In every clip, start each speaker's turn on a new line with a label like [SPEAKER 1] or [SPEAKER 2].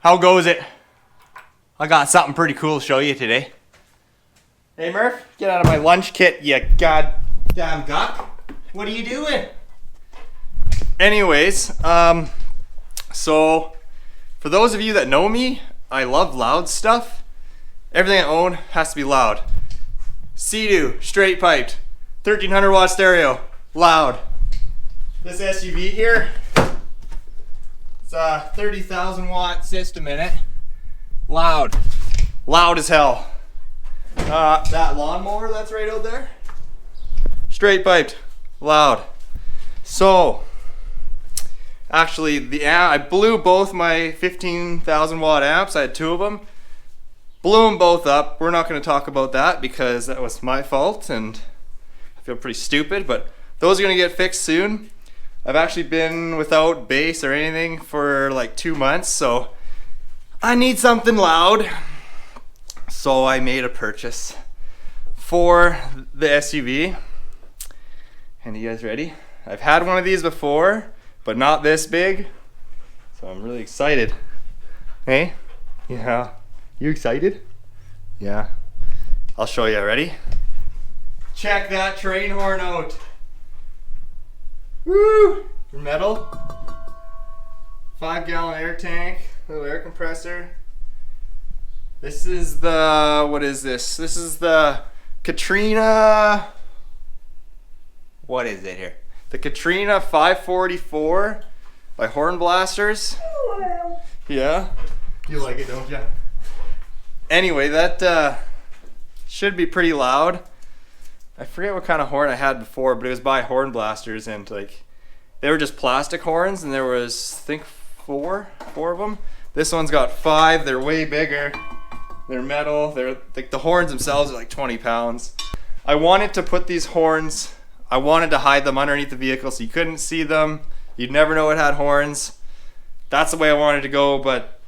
[SPEAKER 1] How goes it? I got something pretty cool to show you today. Hey Murph, get out of my lunch kit, you goddamn guck. What are you doing? Anyways, so for those of you that know me, I love loud stuff. Everything I own has to be loud. Sea-Doo, straight piped, 1300 watt stereo, loud. This SUV here, it's a 30,000 watt system in it. Loud. Loud as hell. That lawnmower that's right out there, straight piped, loud. So, actually, I blew both my 15,000 watt amps. I had two of them. Blew them both up. We're not going to talk about that because that was my fault and I feel pretty stupid, but those are going to get fixed soon. I've actually been without bass or anything for like 2 months, so I need something loud. So I made a purchase for the SUV. And you guys ready? I've had one of these before, but not this big. So I'm really excited. Hey? Yeah. You excited? Yeah. I'll show you. Ready? Check that train horn out. Woo! Metal. 5-gallon air tank. Little air compressor. This is the, what is this? This is the Katrina, what is it here? The Katrina 544 by Hornblasters. Yeah? You like it, don't you? Anyway, that should be pretty loud. I forget what kind of horn I had before, but it was by Hornblasters, and like they were just plastic horns, and there was, I think, four of them. This one's got 5. They're way bigger. They're metal. They're like, the horns themselves are like 20 pounds. I wanted to put these horns, I wanted to hide them underneath the vehicle so you couldn't see them. You'd never know it had horns. That's the way I wanted to go, but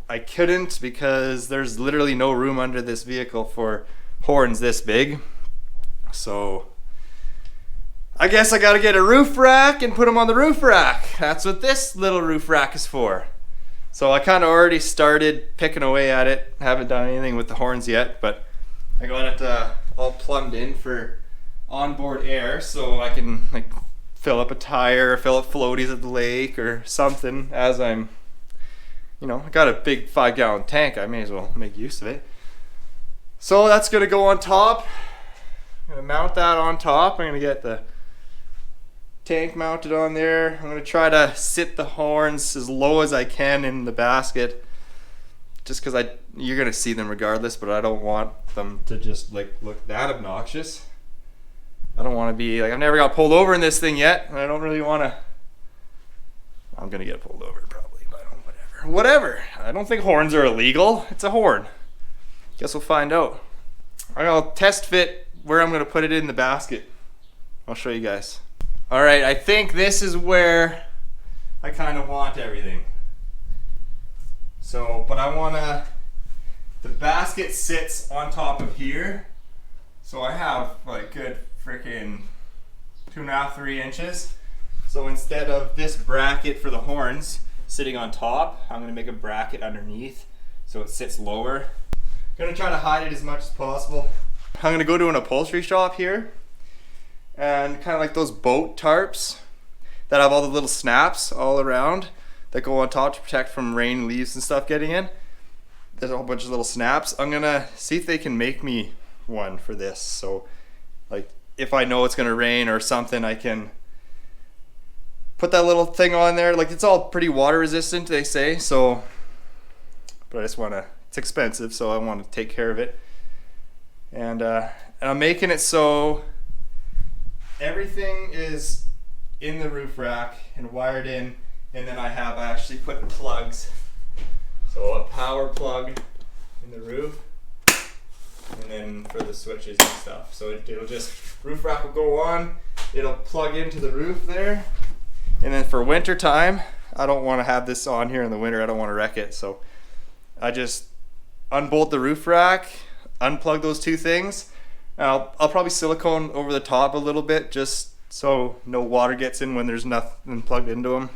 [SPEAKER 1] I couldn't because there's literally no room under this vehicle for horns this big. So I guess I gotta get a roof rack and put them on the roof rack. That's what this little roof rack is for. So I kind of already started picking away at it. Haven't done anything with the horns yet, but I got it all plumbed in for onboard air so I can like fill up a tire, fill up floaties at the lake or something as I'm, you know, I got a big 5-gallon tank. I may as well make use of it. So that's gonna go on top. I'm gonna mount that on top. I'm gonna get the tank mounted on there. I'm gonna try to sit the horns as low as I can in the basket, just because you're gonna see them regardless, but I don't want them to just like look that obnoxious. I don't want to be like, I've never got pulled over in this thing yet, and I don't really want to. I'm gonna get pulled over probably, but whatever. I don't think horns are illegal. It's a horn. Guess we'll find out. I'll test fit where I'm gonna put it in the basket. I'll show you guys. All right, I think this is where I kind of want everything. So, but I wanna, the basket sits on top of here. So I have like good freaking 2.5, 3 inches. So instead of this bracket for the horns sitting on top, I'm gonna make a bracket underneath so it sits lower. Gonna try to hide it as much as possible. I'm gonna go to an upholstery shop here and kind of like those boat tarps that have all the little snaps all around that go on top to protect from rain, leaves and stuff getting in. There's a whole bunch of little snaps. I'm gonna see if they can make me one for this. So like if I know it's gonna rain or something, I can put that little thing on there. Like it's all pretty water resistant, they say. So, but I just wanna, it's expensive, so I want to take care of it. And I'm making it so everything is in the roof rack and wired in, and then I actually put plugs. So a power plug in the roof, and then for the switches and stuff. So it'll just, roof rack will go on, it'll plug into the roof there, and then for winter time, I don't want to have this on here in the winter. I don't want to wreck it, so I just unbolt the roof rack, unplug those two things. I'll probably silicone over the top a little bit just so no water gets in when there's nothing plugged into them,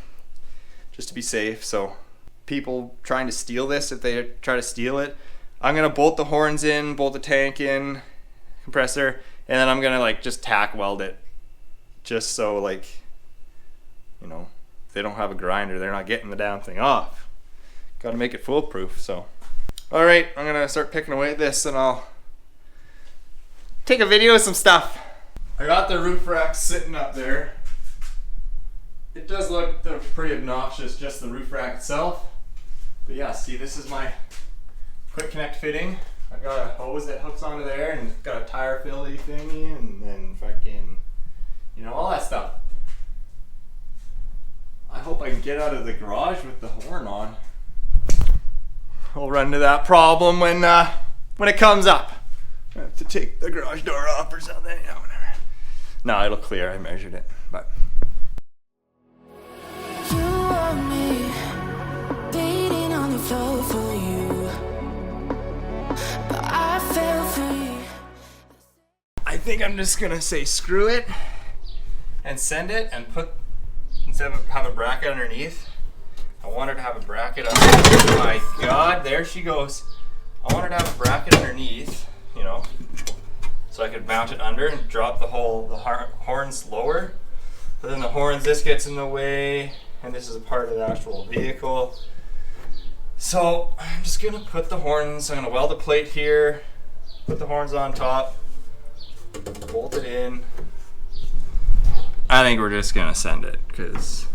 [SPEAKER 1] just to be safe. So people trying to steal this, if they try to steal it. I'm gonna bolt the horns in, bolt the tank in, compressor, and then I'm gonna like just tack weld it, just so like, you know, if they don't have a grinder, they're not getting the damn thing off. Got to make it foolproof. So, all right, I'm gonna start picking away at this, and I'll take a video of some stuff. I got the roof rack sitting up there. It does look pretty obnoxious, just the roof rack itself. But yeah, see, this is my quick connect fitting. I've got a hose that hooks onto there, and got a tire filly thingy, and then fucking, you know, all that stuff. I hope I can get out of the garage with the horn on. We'll run into that problem when it comes up. I have to take the garage door off or something, you know, whatever. No, it'll clear, I measured it, but.
[SPEAKER 2] You want me, beating on the floor for you, but I fell for you.
[SPEAKER 1] I think I'm just gonna say screw it and send it, and put, instead of have a bracket underneath, I wanted to have a bracket underneath. Oh my god, there she goes. I wanted to have a bracket underneath, you know, so I could mount it under and drop the horns lower. But then the horns, this gets in the way, and this is a part of the actual vehicle. So I'm just gonna put the horns, I'm gonna weld a plate here, put the horns on top, bolt it in. I think we're just gonna send it, because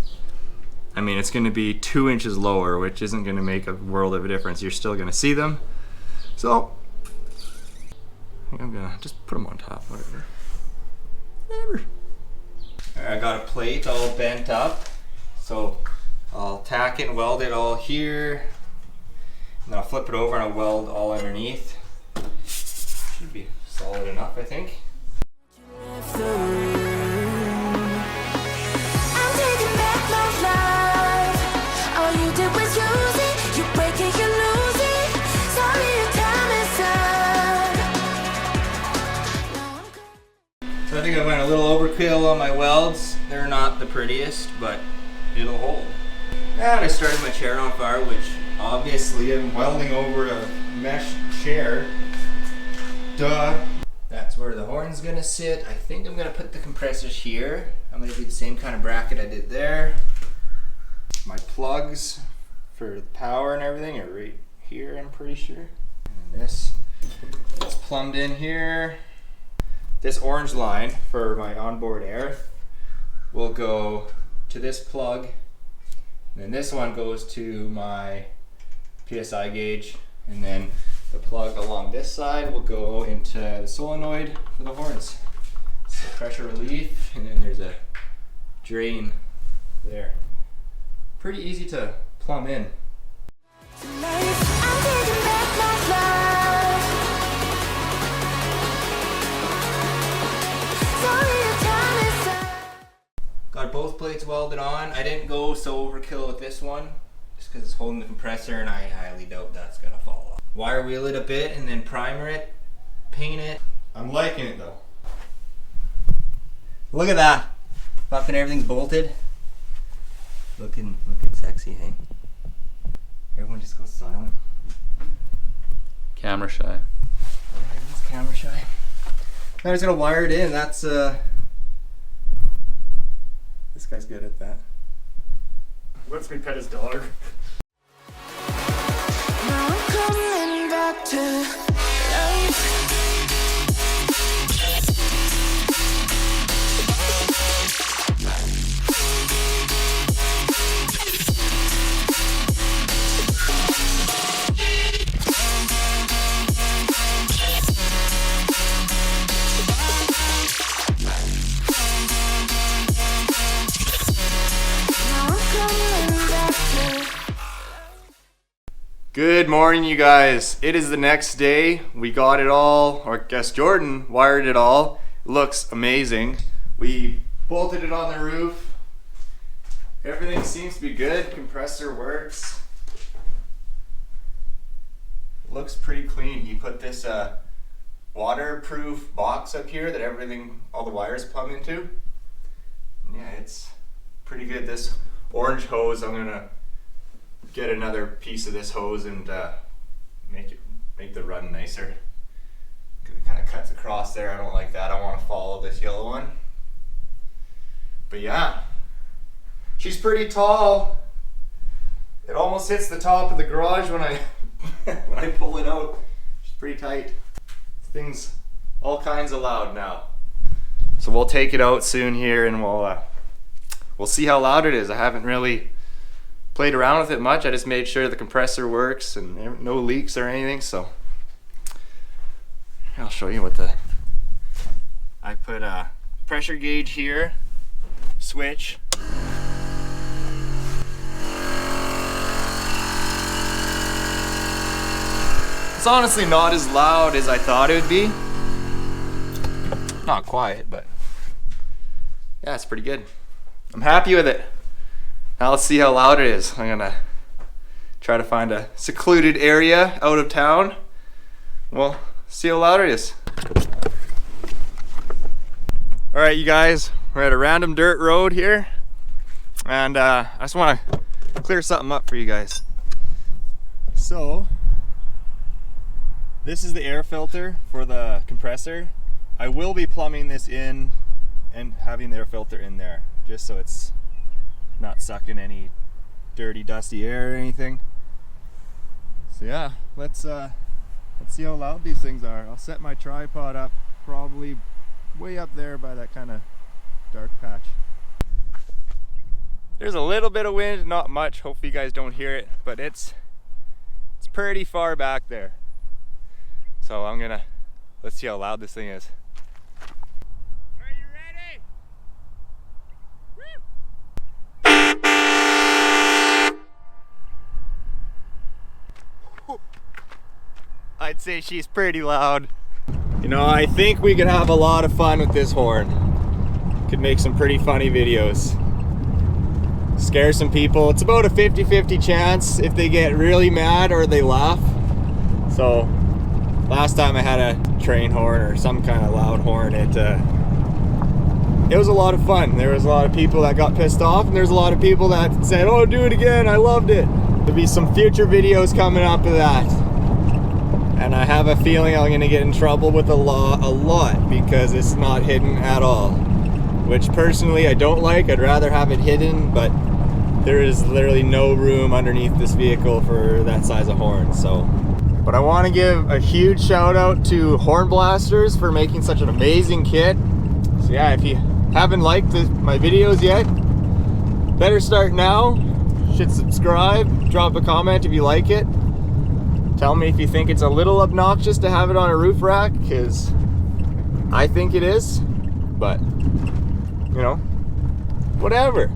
[SPEAKER 1] I mean, it's gonna be 2 inches lower, which isn't gonna make a world of a difference. You're still gonna see them. So I think I'm gonna just put them on top, whatever. I got a plate all bent up, so I'll tack it and weld it all here, and then I'll flip it over and I'll weld all underneath. Should be solid enough, I think. So I think I went a little overkill on my welds. They're not the prettiest, but it'll hold. And I started my chair on fire, which obviously I'm welding over a mesh chair. Duh. That's where the horn's gonna sit. I think I'm gonna put the compressors here. I'm gonna do the same kind of bracket I did there. My plugs for the power and everything are right here, I'm pretty sure. And this is plumbed in here. This orange line for my onboard air will go to this plug, and then this one goes to my PSI gauge, and then the plug along this side will go into the solenoid for the horns. So pressure relief, and then there's a drain there. Pretty easy to plumb in. Got both plates welded on. I didn't go so overkill with this one, just because it's holding the compressor, and I highly doubt that's gonna fall off. Wire wheel it a bit and then primer it, paint it. I'm liking it though. Look at that. Fucking everything's bolted. Looking sexy, hey? Everyone just goes silent.
[SPEAKER 3] Camera shy.
[SPEAKER 1] Everyone's camera shy. I'm just gonna wire it in. That's this guy's good at that.
[SPEAKER 4] Lets me pet his dog.
[SPEAKER 2] Now I'm coming back to life.
[SPEAKER 1] Good morning, you guys. It is the next day. We got it all, or I guess Jordan wired it all. Looks amazing. We bolted it on the roof. Everything seems to be good. Compressor works. Looks pretty clean. He put this waterproof box up here that everything, all the wires plumb into. Yeah, it's pretty good. This orange hose I'm gonna get another piece of this hose and make the run nicer. It kind of cuts across there. I don't like that. I want to follow this yellow one. But yeah, she's pretty tall. It almost hits the top of the garage when I when I pull it out. She's pretty tight. This thing's all kinds of loud now. So we'll take it out soon here, and we'll see how loud it is. I haven't really played around with it much. I just made sure the compressor works and no leaks or anything. So I'll show you what I put a pressure gauge here, switch. It's honestly not as loud as I thought it would be. Not quiet, but yeah, it's pretty good. I'm happy with it. Now let's see how loud it is. I'm gonna try to find a secluded area out of town. Well, see how loud it is. All right, you guys, we're at a random dirt road here, and I just want to clear something up for you guys. So this is the air filter for the compressor. I will be plumbing this in and having the air filter in there, just so it's not sucking any dirty, dusty air or anything. So yeah, let's see how loud these things are. I'll set my tripod up probably way up there by that kind of dark patch. There's a little bit of wind, not much. Hopefully you guys don't hear it, but it's pretty far back there. So let's see how loud this thing is. Are you ready? Woo! I'd say she's pretty loud. You know, I think we could have a lot of fun with this horn. Could make some pretty funny videos. Scare some people. It's about a 50-50 chance if they get really mad or they laugh. So last time I had a train horn or some kind of loud horn, it was a lot of fun. There was a lot of people that got pissed off, and there's a lot of people that said, oh, do it again, I loved it. There'll be some future videos coming up of that. And I have a feeling I'm gonna get in trouble with the law a lot because it's not hidden at all. Which personally I don't like. I'd rather have it hidden, but there is literally no room underneath this vehicle for that size of horn. So, but I want to give a huge shout out to Hornblasters for making such an amazing kit. So yeah, if you haven't liked my videos yet, better start now. Should subscribe, drop a comment if you like it. Tell me if you think it's a little obnoxious to have it on a roof rack, because I think it is, but you know, whatever.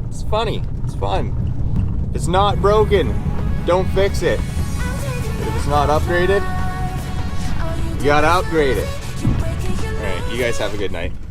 [SPEAKER 1] It's funny, it's fun. If it's not broken, don't fix it. But if it's not upgraded, you gotta upgrade it. Alright, you guys have a good night.